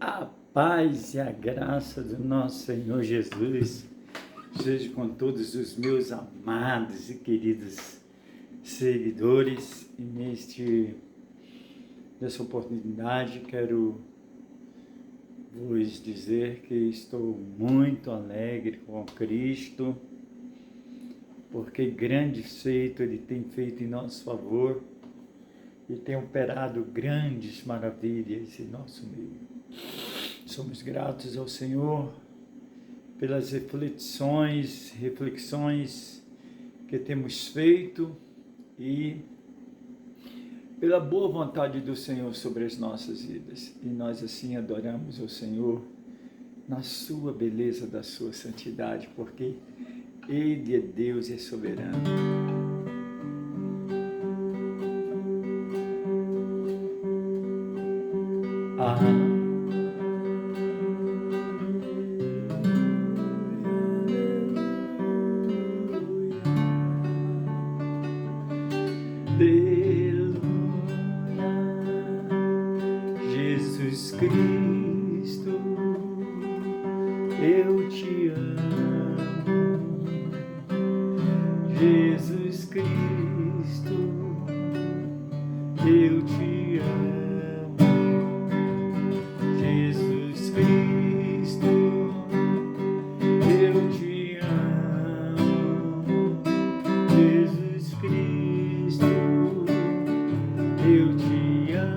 A paz e a graça do nosso Senhor Jesus seja com todos os meus amados e queridos seguidores. E nessa oportunidade quero vos dizer que estou muito alegre com Cristo, porque grandes feitos Ele tem feito em nosso favor e tem operado grandes maravilhas em nosso meio. Somos gratos ao Senhor pelas reflexões que temos feito e pela boa vontade do Senhor sobre as nossas vidas. E nós assim adoramos ao Senhor na sua beleza, da sua santidade, porque Ele é Deus e é soberano. Aleluia, Jesus Cristo, eu te amo. Jesus Cristo, eu te amo. Jesus Cristo, eu te amo. Jesus Cristo, eu te amo.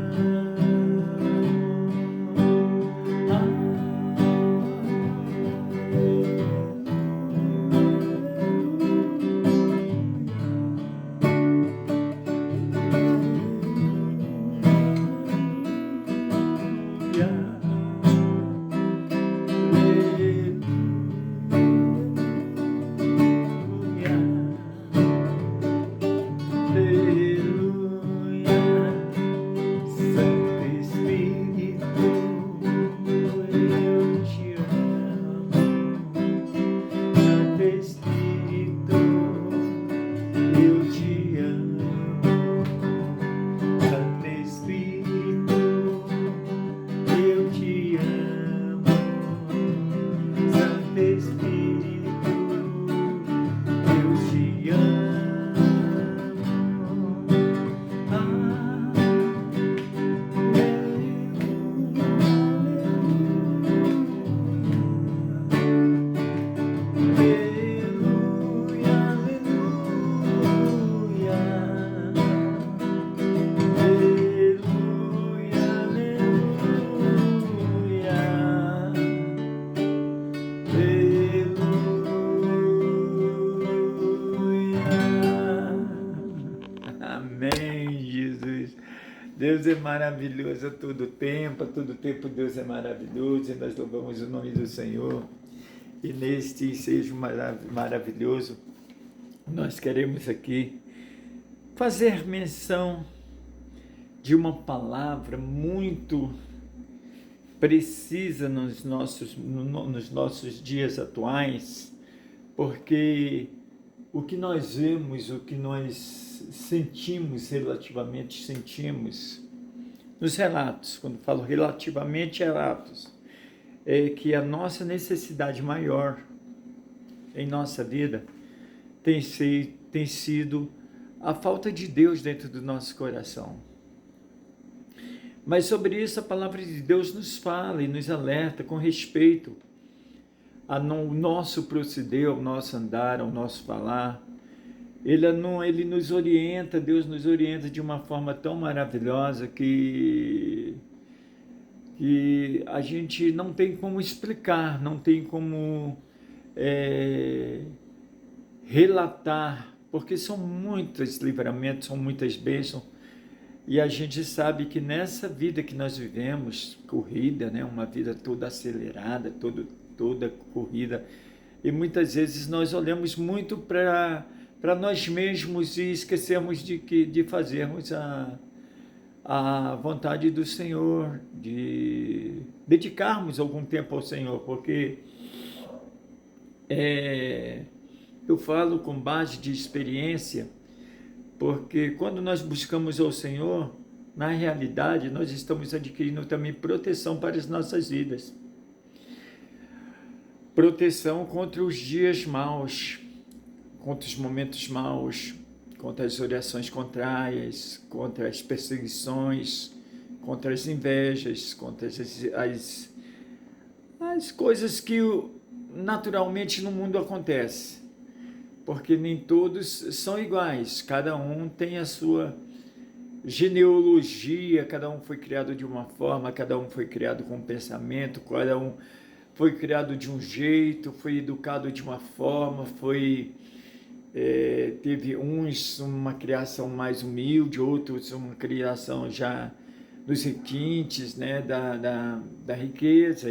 Amém, Jesus. Deus é maravilhoso a todo tempo Deus é maravilhoso e nós louvamos o nome do Senhor. E neste seja maravilhoso, nós queremos aqui fazer menção de uma palavra muito precisa nos nossos dias atuais, porque o que nós vemos, o que nós sentimos nos relatos, quando falo relativamente relatos, é que a nossa necessidade maior em nossa vida tem sido a falta de Deus dentro do nosso coração. Mas sobre isso a palavra de Deus nos fala e nos alerta com respeito ao nosso proceder, ao nosso andar, ao nosso falar. Ele nos orienta, Deus nos orienta de uma forma tão maravilhosa que a gente não tem como explicar, não tem como relatar, porque são muitos livramentos, são muitas bênçãos, e a gente sabe que nessa vida que nós vivemos, corrida, né, uma vida toda acelerada, toda corrida, e muitas vezes nós olhamos muito para nós mesmos e esquecemos de fazermos a vontade do Senhor, de dedicarmos algum tempo ao Senhor, porque eu falo com base de experiência, porque quando nós buscamos ao Senhor, na realidade, nós estamos adquirindo também proteção para as nossas vidas. Proteção contra os dias maus, contra os momentos maus, contra as orações contrárias, contra as perseguições, contra as invejas, contra as coisas que naturalmente no mundo acontecem. Porque nem todos são iguais, cada um tem a sua genealogia, cada um foi criado de uma forma, cada um foi criado com um pensamento, cada um foi criado de um jeito, foi educado de uma forma, teve uns uma criação mais humilde, outros uma criação já dos requintes, né, da riqueza,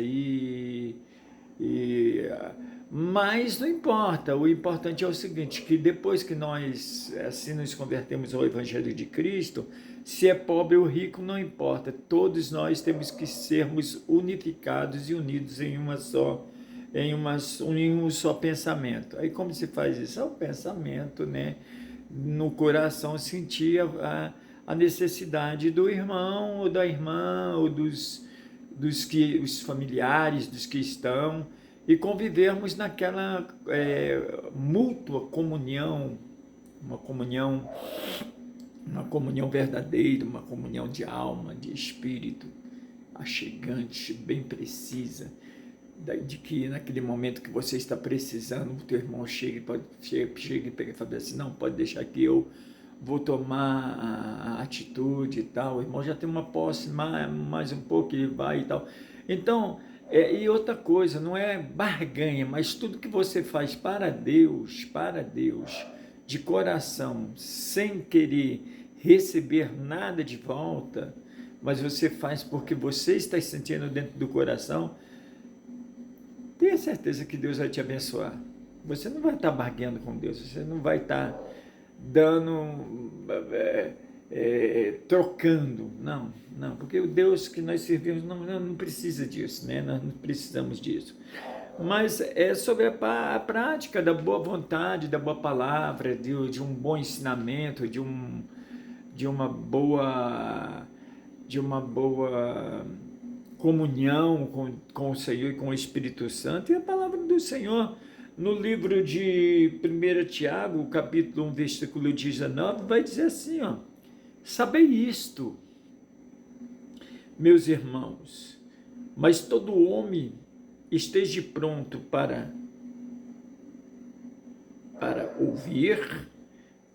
mas não importa, o importante é o seguinte, que depois que nós assim nos convertemos ao Evangelho de Cristo, se é pobre ou rico, não importa, todos nós temos que sermos unificados e unidos em um só pensamento. Aí como se faz isso? É o pensamento, né? No coração sentir a necessidade do irmão ou da irmã, ou os familiares, dos que estão, e convivermos naquela mútua comunhão, uma comunhão verdadeira, uma comunhão de alma, de espírito, achegante, bem precisa, de que naquele momento que você está precisando, o teu irmão chega e fala assim, não, pode deixar que eu vou tomar a atitude e tal, o irmão já tem uma posse, mais um pouco ele vai e tal. Então, e outra coisa, não é barganha, mas tudo que você faz para Deus, de coração, sem querer receber nada de volta, mas você faz porque você está sentindo dentro do coração, tenha certeza que Deus vai te abençoar. Você não vai estar barganhando com Deus, você não vai estar trocando, não, porque o Deus que nós servimos não precisa disso, né? Nós não precisamos disso. Mas é sobre a prática da boa vontade, da boa palavra, de um bom ensinamento, de uma boa comunhão com o Senhor e com o Espírito Santo. E a palavra do Senhor, no livro de 1 Tiago, capítulo 1, versículo 19, vai dizer assim, sabei isto, meus irmãos, mas todo homem esteja pronto para ouvir,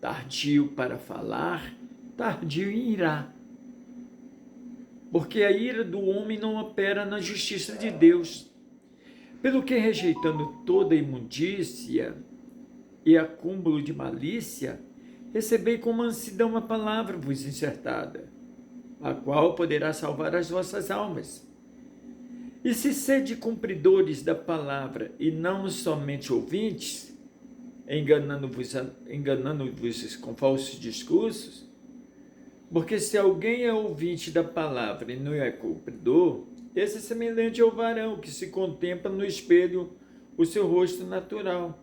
tardio para falar, tardio em irar. Porque a ira do homem não opera na justiça de Deus. Pelo que, rejeitando toda imundícia e acúmulo de malícia, recebei com mansidão a palavra vos insertada, a qual poderá salvar as vossas almas. E se sede cumpridores da palavra e não somente ouvintes, enganando-vos com falsos discursos, porque se alguém é ouvinte da palavra e não é cumpridor, esse é semelhante ao varão que se contempla no espelho o seu rosto natural,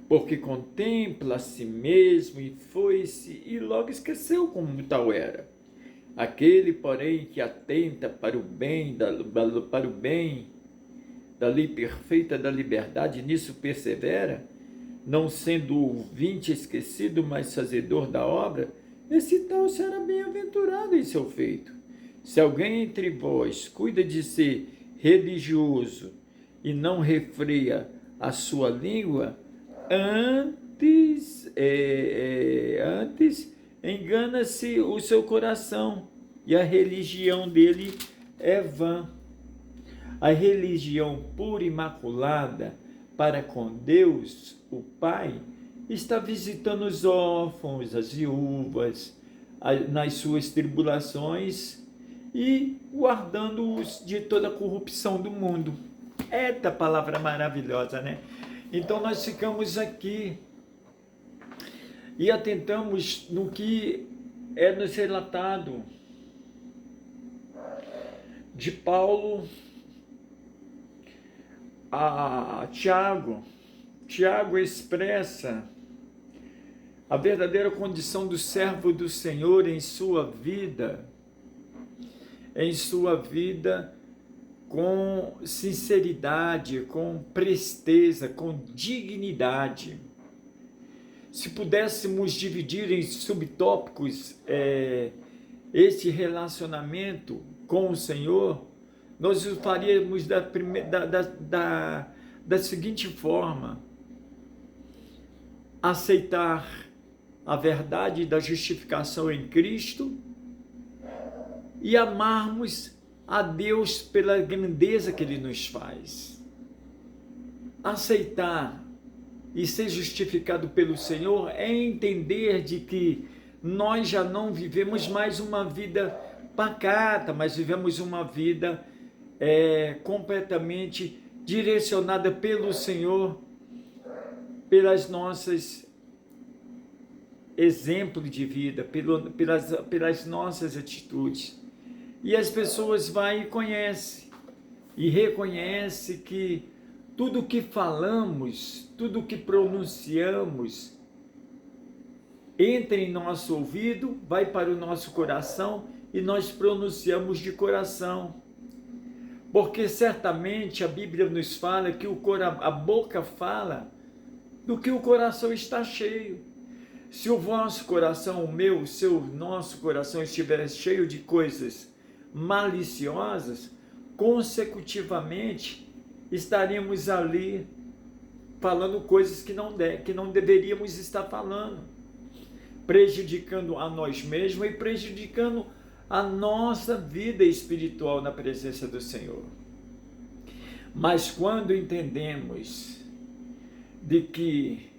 porque contempla a si mesmo e foi-se e logo esqueceu como tal era. Aquele, porém, que atenta para o bem da lei perfeita da liberdade, nisso persevera, não sendo ouvinte esquecido, mas fazedor da obra, esse tal será bem-aventurado em seu feito. Se alguém entre vós cuida de ser religioso e não refreia a sua língua, antes engana-se o seu coração e a religião dele é vã. A religião pura e imaculada para com Deus, o Pai, está visitando os órfãos, as viúvas, nas suas tribulações e guardando-os de toda a corrupção do mundo. Eita palavra maravilhosa, né? Então nós ficamos aqui e atentamos no que é nos relatado de Paulo a Tiago. Tiago expressa a verdadeira condição do servo do Senhor em sua vida, em sua vida com sinceridade, com presteza, com dignidade. Se pudéssemos dividir em subtópicos esse relacionamento com o Senhor, nós o faríamos da seguinte forma: aceitar a verdade da justificação em Cristo e amarmos a Deus pela grandeza que Ele nos faz. Aceitar e ser justificado pelo Senhor é entender de que nós já não vivemos mais uma vida pacata, mas vivemos uma vida completamente direcionada pelo Senhor, pelas nossas exemplos de vida, pelas nossas atitudes. E as pessoas vão e conhecem, e reconhecem que tudo que falamos, tudo que pronunciamos, entra em nosso ouvido, vai para o nosso coração e nós pronunciamos de coração. Porque certamente a Bíblia nos fala que a boca fala do que o coração está cheio. Se o vosso coração, o meu, nosso coração estiver cheio de coisas maliciosas, consecutivamente estaremos ali falando coisas que não deveríamos estar falando, prejudicando a nós mesmos e prejudicando a nossa vida espiritual na presença do Senhor. Mas quando entendemos de que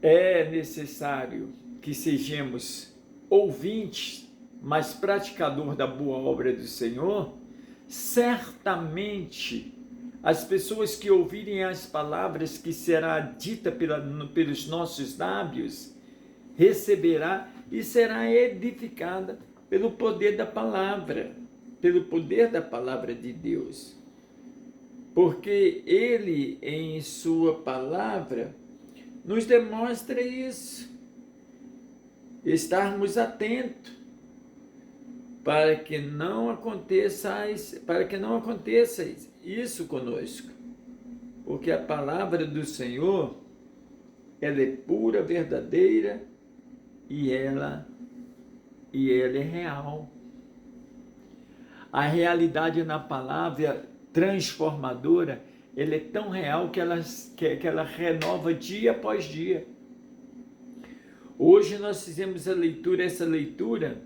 é necessário que sejamos ouvintes, mas praticador da boa obra do Senhor, certamente as pessoas que ouvirem as palavras que será dita pelos nossos lábios, receberá e será edificada pelo poder da palavra de Deus. Porque Ele, em sua palavra, nos demonstra isso. Estarmos atentos para que não aconteça isso conosco. Porque a palavra do Senhor, ela é pura, verdadeira e ela é real. A realidade na palavra transformadora, ela é tão real que ela renova dia após dia. Hoje nós fizemos essa leitura,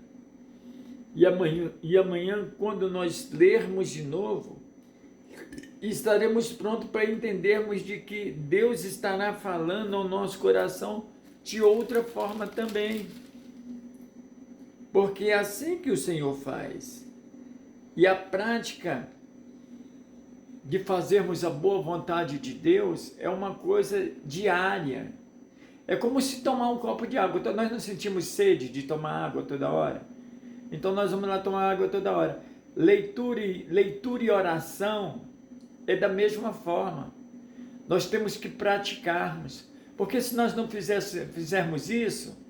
e amanhã, quando nós lermos de novo, estaremos prontos para entendermos de que Deus estará falando ao nosso coração de outra forma também. Porque é assim que o Senhor faz. E a prática de fazermos a boa vontade de Deus é uma coisa diária. É como se tomar um copo de água. Então, nós não sentimos sede de tomar água toda hora. Então nós vamos lá tomar água toda hora. Leitura e oração é da mesma forma. Nós temos que praticarmos. Porque se nós não fizermos isso,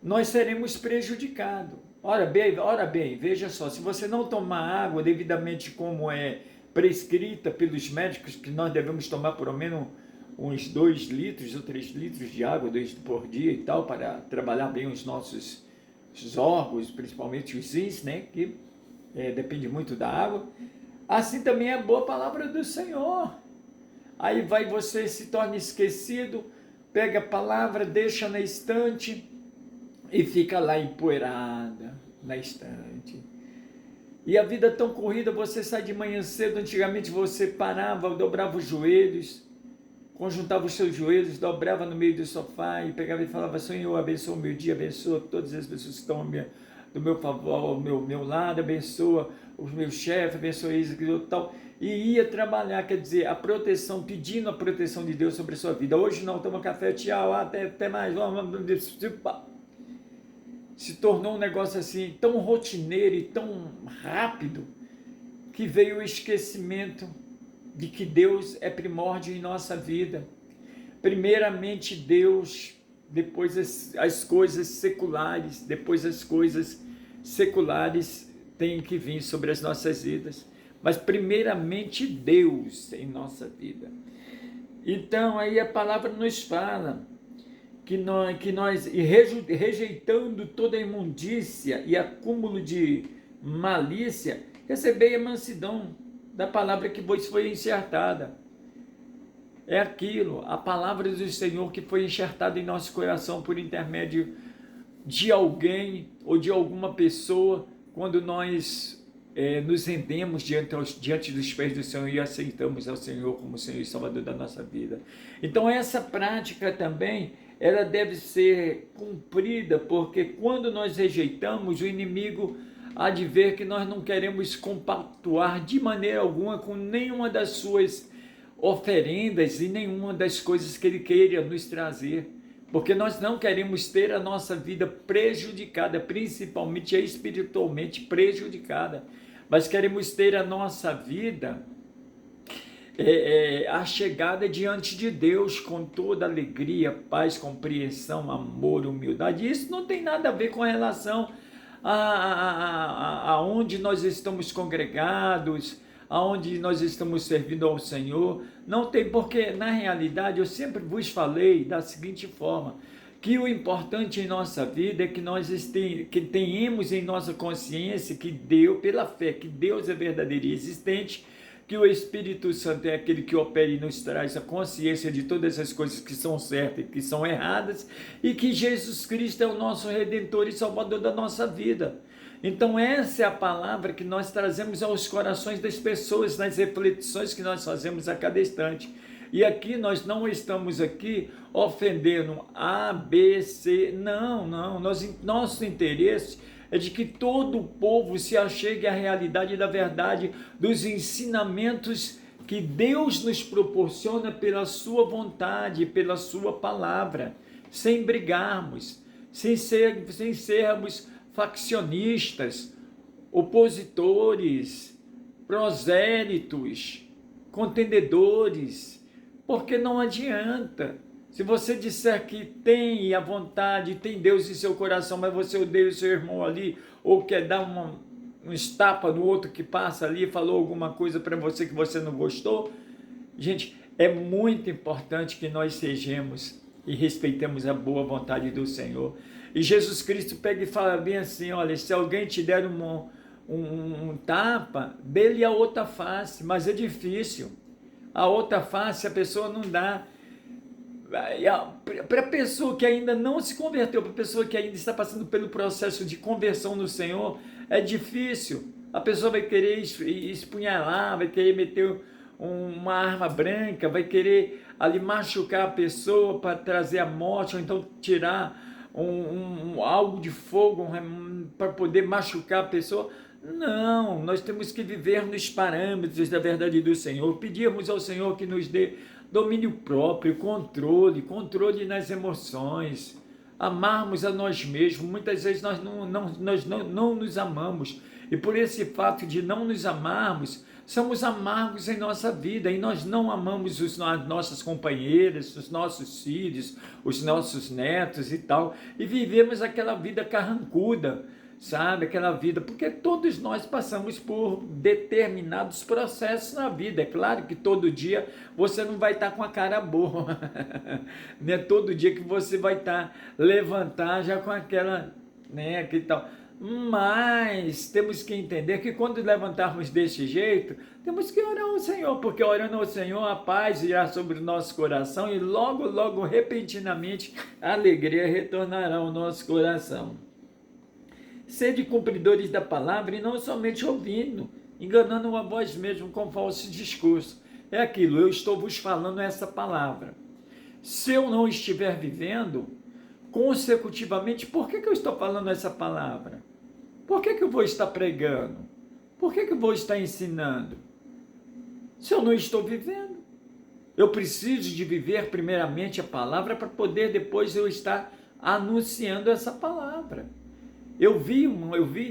nós seremos prejudicados. Ora bem, veja só, se você não tomar água devidamente como é prescrita pelos médicos, que nós devemos tomar pelo menos uns 2 litros ou 3 litros de água por dia e tal, para trabalhar bem os nossos órgãos, principalmente os rins, né, que depende muito da água. Assim também é a boa palavra do Senhor. Aí você se torna esquecido, pega a palavra, deixa na estante e fica lá empoeirada na estante. E a vida tão corrida, você sai de manhã cedo, antigamente você parava, dobrava os joelhos, conjuntava os seus joelhos, dobrava no meio do sofá e pegava e falava: Senhor, abençoa o meu dia, abençoa todas as pessoas que estão do meu favor, ao meu lado, abençoa os meus chefes, abençoa isso, aquilo, tal. E ia trabalhar, quer dizer, a proteção, pedindo a proteção de Deus sobre a sua vida. Hoje não, toma café, tchau, até mais. Se tornou um negócio assim, tão rotineiro e tão rápido, que veio o esquecimento de que Deus é primórdio em nossa vida. Primeiramente Deus, depois as coisas seculares, depois as coisas seculares tem que vir sobre as nossas vidas, mas primeiramente Deus em nossa vida. Então aí a palavra nos fala que nós rejeitando toda a imundícia e acúmulo de malícia, recebei a mansidão da palavra que vos foi enxertada. É aquilo, a palavra do Senhor que foi enxertada em nosso coração por intermédio de alguém ou de alguma pessoa, quando nós nos rendemos diante dos pés do Senhor e aceitamos ao Senhor como Senhor e Salvador da nossa vida. Então essa prática também, ela deve ser cumprida, porque quando nós rejeitamos, o inimigo há de ver que nós não queremos compactuar de maneira alguma com nenhuma das suas oferendas e nenhuma das coisas que ele queira nos trazer, porque nós não queremos ter a nossa vida prejudicada, principalmente espiritualmente prejudicada, mas queremos ter a nossa vida achegada diante de Deus com toda alegria, paz, compreensão, amor, humildade. Isso não tem nada a ver com relação a onde nós estamos congregados, aonde nós estamos servindo ao Senhor. Não tem, porque na realidade eu sempre vos falei da seguinte forma, que o importante em nossa vida é que nós tenhamos em nossa consciência que Deus, pela fé, que Deus é verdadeiro e existente, que o Espírito Santo é aquele que opera e nos traz a consciência de todas as coisas que são certas e que são erradas, e que Jesus Cristo é o nosso Redentor e Salvador da nossa vida. Então essa é a palavra que nós trazemos aos corações das pessoas, nas reflexões que nós fazemos a cada instante. E aqui nós não estamos aqui ofendendo A, B, C, não, nosso interesse é de que todo o povo se achegue à realidade da verdade, dos ensinamentos que Deus nos proporciona pela sua vontade, pela sua palavra, sem brigarmos, sem sermos faccionistas, opositores, prosélitos, contendedores, porque não adianta. Se você disser que tem a vontade, tem Deus em seu coração, mas você odeia o seu irmão ali, ou quer dar um estapa no outro que passa ali, falou alguma coisa para você que você não gostou, gente, é muito importante que nós sejamos e respeitemos a boa vontade do Senhor. E Jesus Cristo pega e fala bem assim, olha, se alguém te der um tapa, dê-lhe a outra face, mas é difícil. A outra face a pessoa não dá. Para a pessoa que ainda não se converteu, para a pessoa que ainda está passando pelo processo de conversão no Senhor, é difícil. A pessoa vai querer espunhalar, vai querer meter uma arma branca, vai querer ali machucar a pessoa para trazer a morte, ou então tirar algo de fogo para poder machucar a pessoa. Não, nós temos que viver nos parâmetros da verdade do Senhor. Pedimos ao Senhor que nos dê domínio próprio, controle nas emoções, amarmos a nós mesmos. Muitas vezes nós não nos amamos, e por esse fato de não nos amarmos, somos amargos em nossa vida, e nós não amamos as nossas companheiras, os nossos filhos, os nossos netos e tal, e vivemos aquela vida carrancuda, sabe, aquela vida, porque todos nós passamos por determinados processos na vida. É claro que todo dia você não vai estar com a cara boa, não é todo dia que você vai levantar já com aquela, né, que tal. Mas temos que entender que quando levantarmos desse jeito, temos que orar ao Senhor, porque orando ao Senhor, a paz irá sobre o nosso coração e logo, repentinamente, a alegria retornará ao nosso coração. Sede cumpridores da palavra e não somente ouvindo, enganando a vós mesmos com falso discurso. É aquilo, eu estou vos falando essa palavra. Se eu não estiver vivendo consecutivamente, por que eu estou falando essa palavra? Por que eu vou estar pregando? Por que eu vou estar ensinando? Se eu não estou vivendo, eu preciso de viver primeiramente a palavra para poder depois eu estar anunciando essa palavra. Eu vi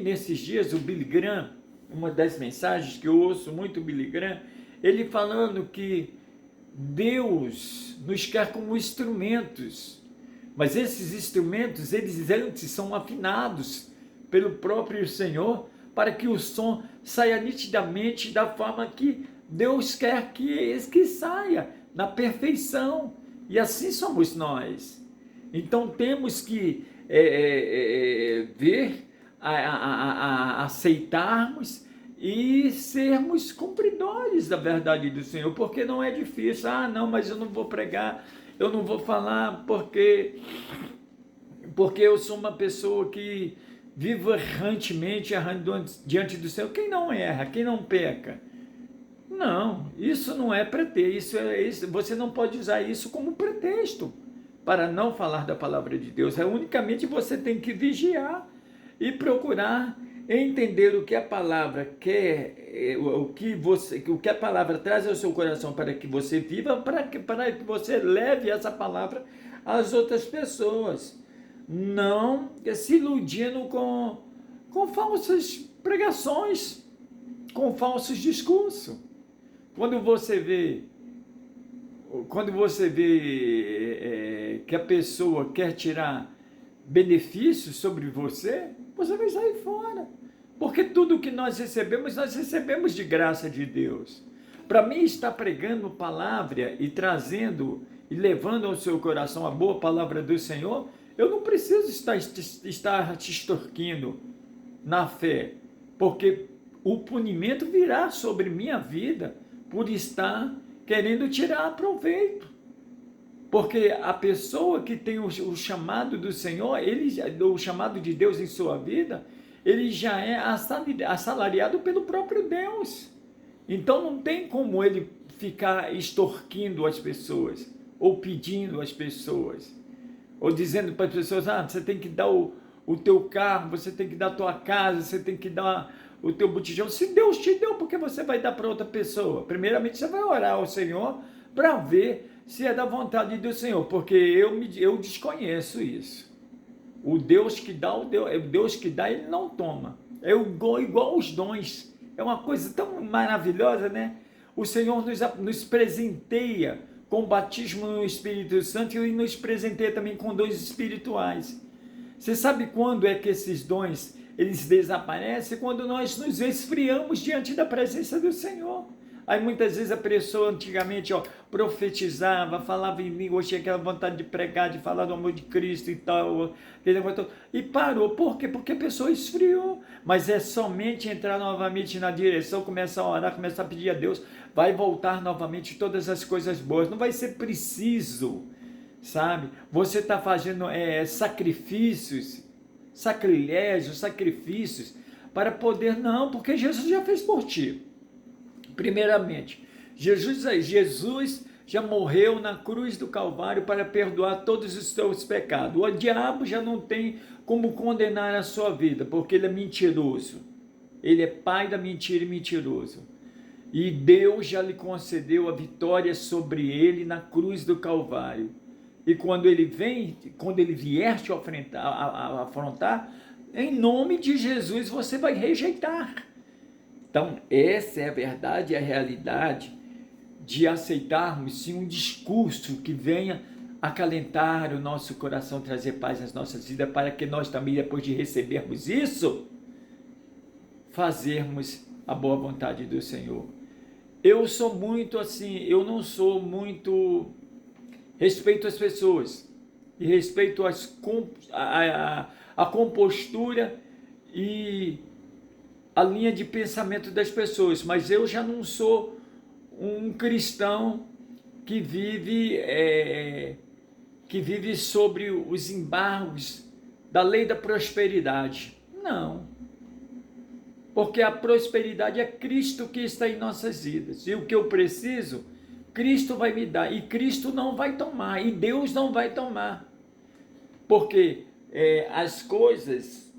nesses dias o Billy Graham, uma das mensagens que eu ouço muito o Billy Graham, ele falando que Deus nos quer como instrumentos, mas esses instrumentos, eles antes são afinados pelo próprio Senhor, para que o som saia nitidamente da forma que Deus quer que saia, na perfeição. E assim somos nós. Então temos que ver, aceitarmos e sermos cumpridores da verdade do Senhor, porque não é difícil. Ah, não, mas eu não vou pregar, eu não vou falar porque eu sou uma pessoa que vivo errantemente, errando diante do Senhor. Quem não erra, quem não peca? Não, isso não é pretexto, você não pode usar isso como pretexto para não falar da palavra de Deus. Unicamente você tem que vigiar e procurar entender o que a palavra quer, o que a palavra traz ao seu coração para que você viva, para que você leve essa palavra às outras pessoas. Não se iludindo com falsas pregações, com falsos discursos. Quando você vê que a pessoa quer tirar benefícios sobre você, você vai sair fora. Porque tudo que nós recebemos de graça de Deus. Para mim, estar pregando palavra e trazendo e levando ao seu coração a boa palavra do Senhor, eu não preciso estar te extorquindo na fé, porque o punimento virá sobre minha vida por estar querendo tirar proveito. Porque a pessoa que tem o chamado do Senhor, o chamado de Deus em sua vida, ele já é assalariado pelo próprio Deus. Então não tem como ele ficar extorquindo as pessoas, ou pedindo às pessoas, ou dizendo para as pessoas, você tem que dar o teu carro, você tem que dar a tua casa, você tem que dar o teu botijão. Se Deus te deu, por que você vai dar para outra pessoa? Primeiramente você vai orar ao Senhor para ver se é da vontade do Senhor, porque eu desconheço isso. O Deus que dá, ele não toma. É igual os dons. É uma coisa tão maravilhosa, né? O Senhor nos presenteia com o batismo no Espírito Santo e nos presenteia também com dons espirituais. Você sabe quando é que esses dons eles desaparecem? Quando nós nos esfriamos diante da presença do Senhor. Aí muitas vezes a pessoa antigamente profetizava, falava em língua, tinha aquela vontade de pregar, de falar do amor de Cristo e tal, e parou. Por quê? Porque a pessoa esfriou. Mas é somente entrar novamente na direção, começar a orar, começar a pedir a Deus, vai voltar novamente todas as coisas boas. Não vai ser preciso, sabe? Você está fazendo sacrifícios, sacrifícios, para poder, não, porque Jesus já fez por ti. Primeiramente, Jesus já morreu na cruz do Calvário para perdoar todos os seus pecados. O diabo já não tem como condenar a sua vida, porque ele é mentiroso. Ele é pai da mentira e mentiroso. E Deus já lhe concedeu a vitória sobre ele na cruz do Calvário. E quando ele vier te afrontar, em nome de Jesus você vai rejeitar. Então, essa é a verdade e a realidade de aceitarmos sim um discurso que venha acalentar o nosso coração, trazer paz nas nossas vidas, para que nós também, depois de recebermos isso, fazermos a boa vontade do Senhor. Eu sou muito assim, eu não sou muito... Respeito as pessoas e respeito a compostura e a linha de pensamento das pessoas, mas eu já não sou um cristão que vive sobre os embargos da lei da prosperidade. Não. Porque a prosperidade é Cristo que está em nossas vidas. E o que eu preciso, Cristo vai me dar. E Cristo não vai tomar. E Deus não vai tomar. Porque as coisas...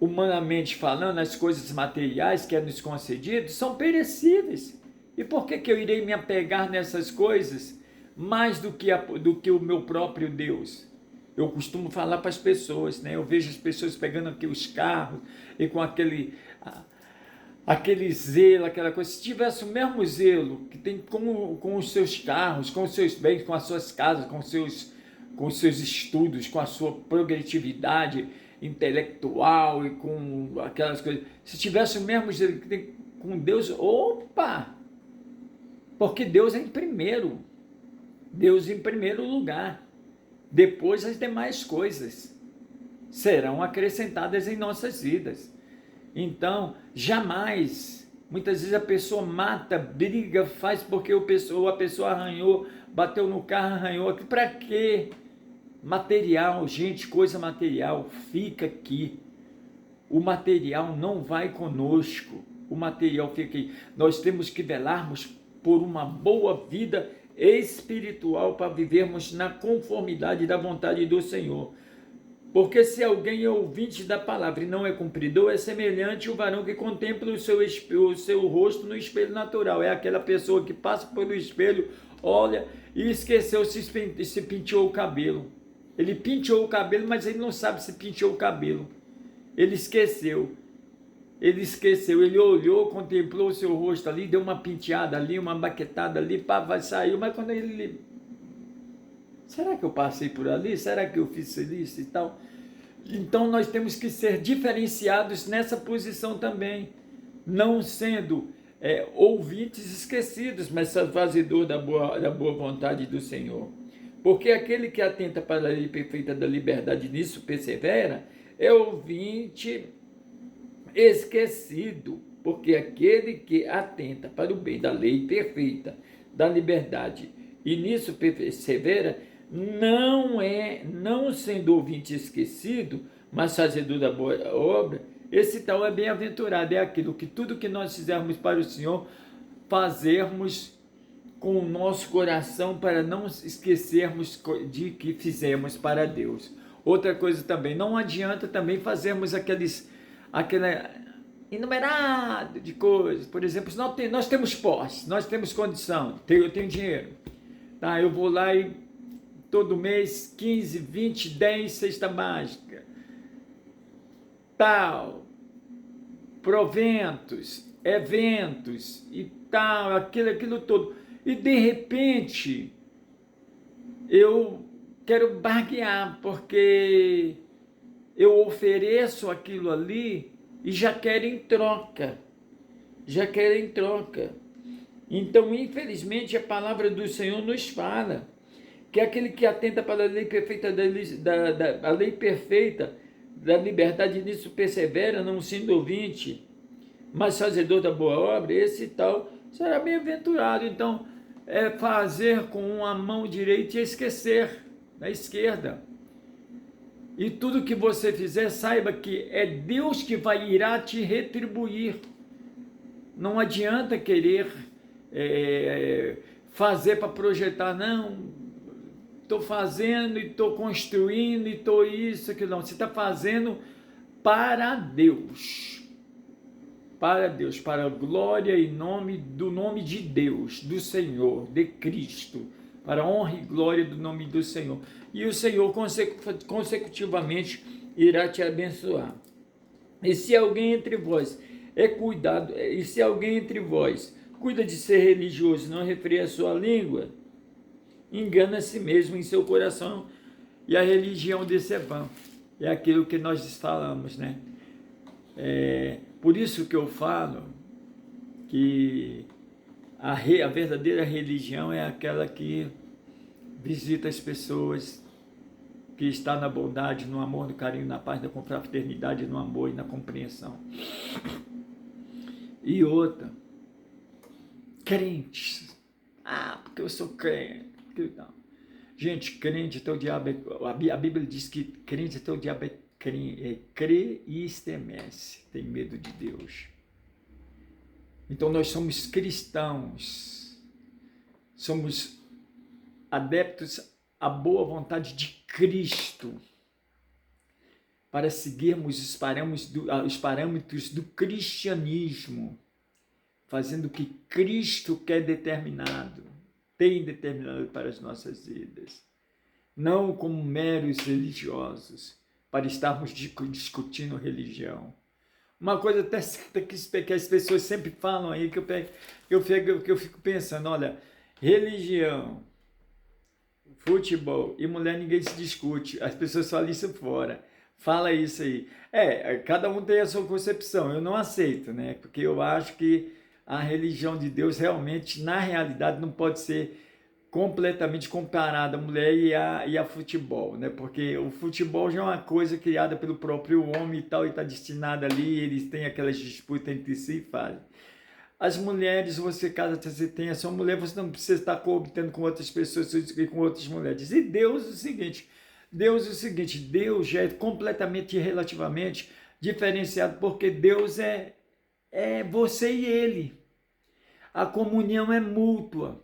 humanamente falando, as coisas materiais que é nos concedido são perecíveis. E por que eu irei me apegar nessas coisas mais do que o meu próprio Deus? Eu costumo falar para as pessoas, né? Eu vejo as pessoas pegando aqui os carros e com aquele zelo, aquela coisa. Se tivesse o mesmo zelo que tem com os seus carros, com os seus bens, com as suas casas, com os seus estudos, com a sua progressividade, intelectual e com aquelas coisas. Se tivesse o mesmo jeito que tem com Deus, opa! Porque Deus é em primeiro. Deus em primeiro lugar. Depois as demais coisas serão acrescentadas em nossas vidas. Então, jamais, muitas vezes a pessoa mata, briga, faz porque a pessoa arranhou, bateu no carro, arranhou. Para quê? Material, gente, coisa material, fica aqui. O material não vai conosco, o material fica aqui. Nós temos que velarmos por uma boa vida espiritual para vivermos na conformidade da vontade do Senhor. Porque se alguém é ouvinte da palavra e não é cumpridor, é semelhante ao varão que contempla o seu rosto no espelho natural. É aquela pessoa que passa pelo espelho, olha e esqueceu se penteou o cabelo. Ele penteou o cabelo, mas ele não sabe se penteou o cabelo. Ele esqueceu. Ele olhou, contemplou o seu rosto ali, deu uma penteada ali, uma baquetada ali, pá, saiu, mas quando ele... Será que eu passei por ali? Será que eu fiz isso e tal? Então nós temos que ser diferenciados nessa posição também, não sendo ouvintes esquecidos, mas fazedor da boa vontade do Senhor. Porque aquele que atenta para a lei perfeita da liberdade nisso persevera, é ouvinte esquecido, porque aquele que atenta para o bem da lei perfeita da liberdade e nisso persevera, não sendo ouvinte esquecido, mas fazedor da boa obra, esse tal é bem-aventurado, é aquilo que tudo que nós fizermos para o Senhor, fazermos com o nosso coração para não esquecermos de que fizemos para Deus. Outra coisa também, não adianta também fazermos aquele enumerado de coisas. Por exemplo, nós temos posse, nós temos condição, eu tenho dinheiro, tá? Eu vou lá e todo mês 15, 20, 10 cesta básica, tal, proventos, eventos e tal, aquilo todo. E de repente eu quero barguear, porque eu ofereço aquilo ali e já querem troca. Então, infelizmente, a palavra do Senhor nos fala que aquele que atenta para a lei perfeita a lei perfeita da liberdade nisso persevera, não sendo ouvinte, mas fazedor da boa obra, esse tal será bem-aventurado. Então, é fazer com a mão direita e esquecer da esquerda. E tudo que você fizer, saiba que é Deus que irá te retribuir. Não adianta querer fazer para projetar, não. Estou fazendo e estou construindo e estou isso, aquilo. Não, você está fazendo para Deus. Para Deus, para a glória e do nome de Deus, do Senhor, de Cristo, para a honra e glória do nome do Senhor. E o Senhor consecutivamente irá te abençoar. E se alguém entre vós cuida de ser religioso, não refreia a sua língua, engana a si mesmo em seu coração, e a religião desse é vã. É aquilo que nós falamos, né? Por isso que eu falo que a verdadeira religião é aquela que visita as pessoas, que está na bondade, no amor, no carinho, na paz, na confraternidade, no amor e na compreensão. E outra, crentes. Porque eu sou crente. Não. Gente, crente até o diabo a Bíblia diz que crente até o diabo crê e estremece, tem medo de Deus. Então nós somos cristãos, somos adeptos à boa vontade de Cristo, para seguirmos os parâmetros do cristianismo, fazendo o que Cristo tem determinado para as nossas vidas, não como meros religiosos, para estarmos discutindo religião. Uma coisa até que as pessoas sempre falam aí, que eu fico pensando, olha, religião, futebol e mulher ninguém se discute, as pessoas falam isso fora. Fala isso aí. Cada um tem a sua concepção. Eu não aceito, né? Porque eu acho que a religião de Deus realmente, na realidade, não pode ser completamente comparada à mulher e a futebol, né? Porque o futebol já é uma coisa criada pelo próprio homem e tal, e está destinada ali, eles têm aquelas disputas entre si e fazem. As mulheres, você, caso você tenha sua mulher, você não precisa estar coabitando com outras pessoas e com outras mulheres. E Deus já é completamente e relativamente diferenciado, porque Deus é você e Ele. A comunhão é mútua,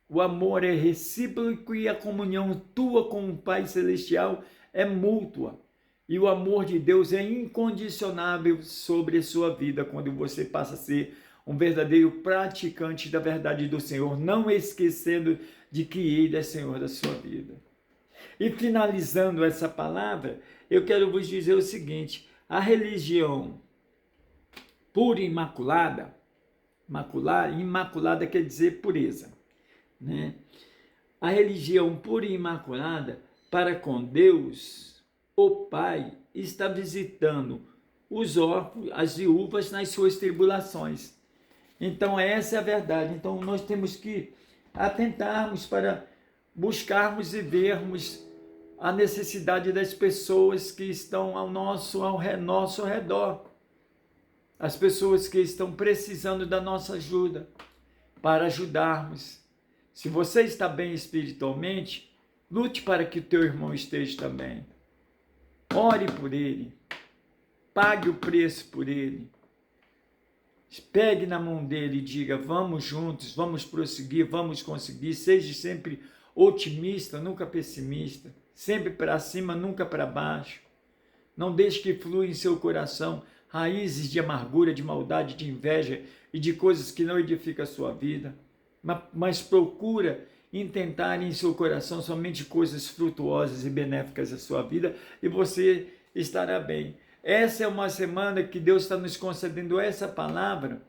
o amor é recíproco e a comunhão tua com o Pai Celestial é mútua. E o amor de Deus é incondicionável sobre a sua vida quando você passa a ser um verdadeiro praticante da verdade do Senhor, não esquecendo de que Ele é Senhor da sua vida. E finalizando essa palavra, eu quero vos dizer o seguinte: a religião pura e imaculada, imaculada quer dizer pureza, né? A religião pura e imaculada para com Deus, o Pai, está visitando os órfãos, as viúvas nas suas tribulações. Então essa é a verdade. Então nós temos que atentarmos para buscarmos e vermos a necessidade das pessoas que estão ao nosso redor, as pessoas que estão precisando da nossa ajuda, para ajudarmos. Se você está bem espiritualmente, lute para que o teu irmão esteja também. Ore por ele, pague o preço por ele. Pegue na mão dele e diga: vamos juntos, vamos prosseguir, vamos conseguir. Seja sempre otimista, nunca pessimista. Sempre para cima, nunca para baixo. Não deixe que flua em seu coração raízes de amargura, de maldade, de inveja e de coisas que não edificam a sua vida. Mas procura intentar em seu coração somente coisas frutuosas e benéficas à sua vida e você estará bem. Essa é uma semana que Deus está nos concedendo essa palavra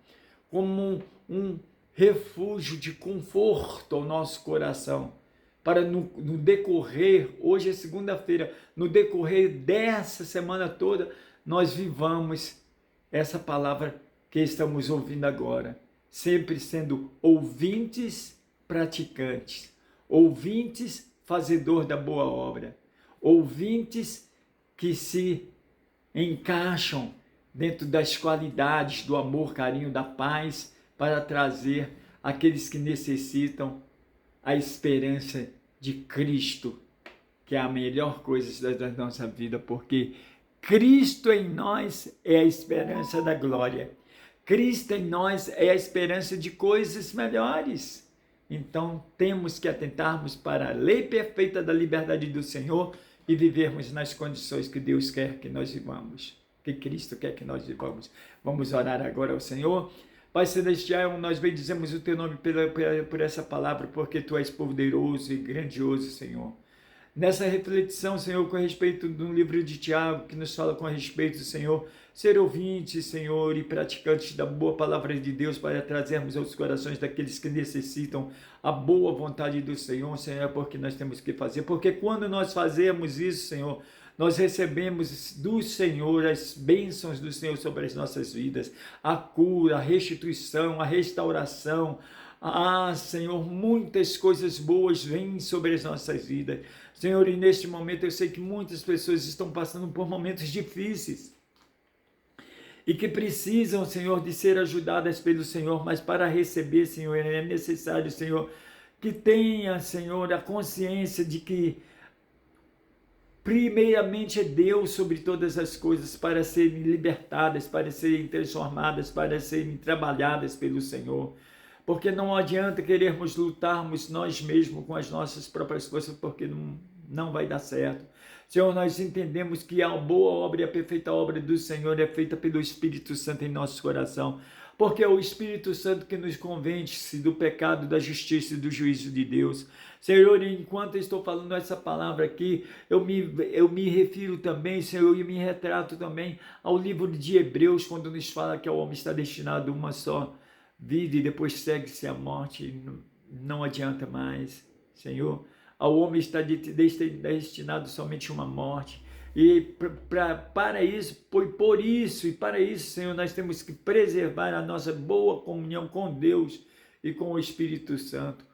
como um refúgio de conforto ao nosso coração, para no decorrer, hoje é segunda-feira, no decorrer dessa semana toda, nós vivamos essa palavra que estamos ouvindo agora, sempre sendo ouvintes praticantes, ouvintes fazedor da boa obra, ouvintes que se encaixam dentro das qualidades do amor, carinho, da paz, para trazer aqueles que necessitam a esperança de Cristo, que é a melhor coisa da nossa vida, porque Cristo em nós é a esperança da glória. Cristo em nós é a esperança de coisas melhores. Então temos que atentarmos para a lei perfeita da liberdade do Senhor e vivermos nas condições que Deus quer que nós vivamos, que Cristo quer que nós vivamos. Vamos orar agora ao Senhor. Pai Celestial, nós bendizemos o Teu nome por essa palavra, porque Tu és poderoso e grandioso, Senhor. Nessa reflexão, Senhor, com respeito do livro de Tiago, que nos fala com respeito, Senhor, ser ouvintes, Senhor, e praticantes da boa palavra de Deus, para trazermos aos corações daqueles que necessitam a boa vontade do Senhor, Senhor, porque nós temos que fazer. Porque quando nós fazemos isso, Senhor, nós recebemos do Senhor as bênçãos do Senhor sobre as nossas vidas, a cura, a restituição, a restauração. Senhor, muitas coisas boas vêm sobre as nossas vidas. Senhor, e neste momento eu sei que muitas pessoas estão passando por momentos difíceis e que precisam, Senhor, de ser ajudadas pelo Senhor, mas para receber, Senhor, é necessário, Senhor, que tenha, Senhor, a consciência de que primeiramente é Deus sobre todas as coisas, para serem libertadas, para serem transformadas, para serem trabalhadas pelo Senhor. Porque não adianta querermos lutarmos nós mesmos com as nossas próprias forças, porque não vai dar certo. Senhor, nós entendemos que a boa obra e a perfeita obra do Senhor é feita pelo Espírito Santo em nosso coração, porque é o Espírito Santo que nos convence do pecado, da justiça e do juízo de Deus. Senhor, enquanto eu estou falando essa palavra aqui, eu me refiro também, Senhor, e me retrato também ao livro de Hebreus, quando nos fala que o homem está destinado a uma só vida e depois segue-se a morte, não adianta mais, Senhor. Ao homem está destinado somente uma morte. E para isso, por isso e para isso, Senhor, nós temos que preservar a nossa boa comunhão com Deus e com o Espírito Santo.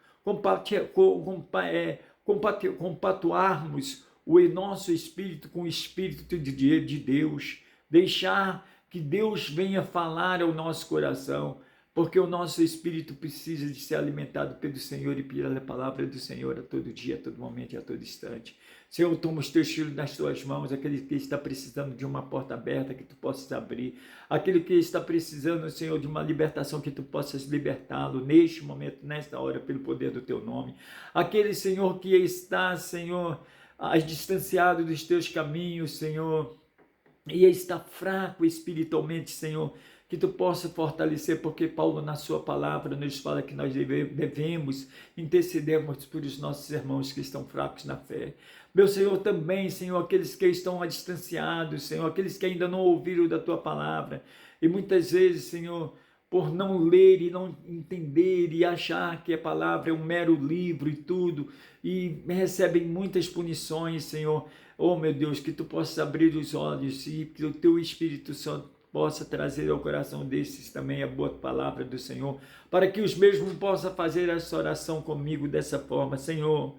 Compatuarmos o nosso espírito com o Espírito de Deus. Deixar que Deus venha falar ao nosso coração, porque o nosso espírito precisa de ser alimentado pelo Senhor e pela palavra do Senhor a todo dia, a todo momento e a todo instante. Senhor, toma os teus filhos nas tuas mãos, aquele que está precisando de uma porta aberta, que tu possas abrir, aquele que está precisando, Senhor, de uma libertação, que tu possas libertá-lo neste momento, nesta hora, pelo poder do teu nome. Aquele, Senhor, que está, Senhor, distanciado dos teus caminhos, Senhor, e está fraco espiritualmente, Senhor, que tu possa fortalecer, porque Paulo na sua palavra nos fala que nós devemos intercedermos por os nossos irmãos que estão fracos na fé. Meu Senhor, também, Senhor, aqueles que estão distanciados, Senhor, aqueles que ainda não ouviram da tua palavra, e muitas vezes, Senhor, por não ler e não entender e achar que a palavra é um mero livro e tudo, e recebem muitas punições, Senhor. Oh, meu Deus, que tu possas abrir os olhos e que o teu Espírito Santo possa trazer ao coração desses também a boa palavra do Senhor, para que os mesmos possam fazer essa oração comigo dessa forma. Senhor,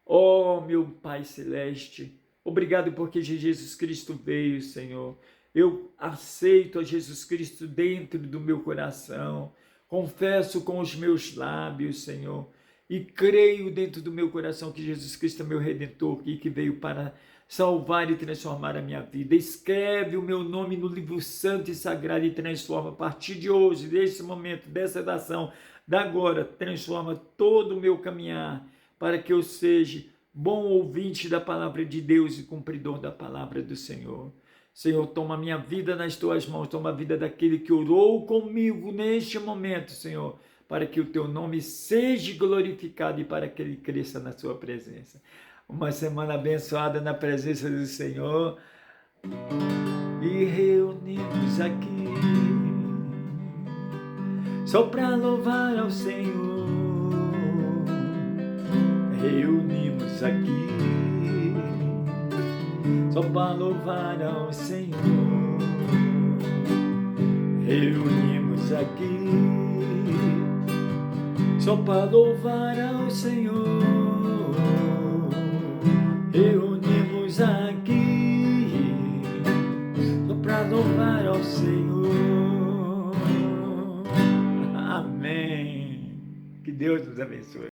ó meu Pai Celeste, obrigado porque Jesus Cristo veio, Senhor. Eu aceito a Jesus Cristo dentro do meu coração, confesso com os meus lábios, Senhor, e creio dentro do meu coração que Jesus Cristo é meu Redentor e que veio para salvar e transformar a minha vida. Escreve o meu nome no livro santo e sagrado e transforma a partir de hoje, desse momento, dessa oração, da agora, transforma todo o meu caminhar para que eu seja bom ouvinte da palavra de Deus e cumpridor da palavra do Senhor. Senhor, toma a minha vida nas tuas mãos, toma a vida daquele que orou comigo neste momento, Senhor, para que o teu nome seja glorificado e para que ele cresça na sua presença. Uma semana abençoada na presença do Senhor e reunimos aqui só para louvar ao Senhor. Reunimos aqui só para louvar ao Senhor. Reunimos aqui só para louvar ao Senhor. Reunimos aqui só para louvar ao Senhor. Amém. Que Deus nos abençoe.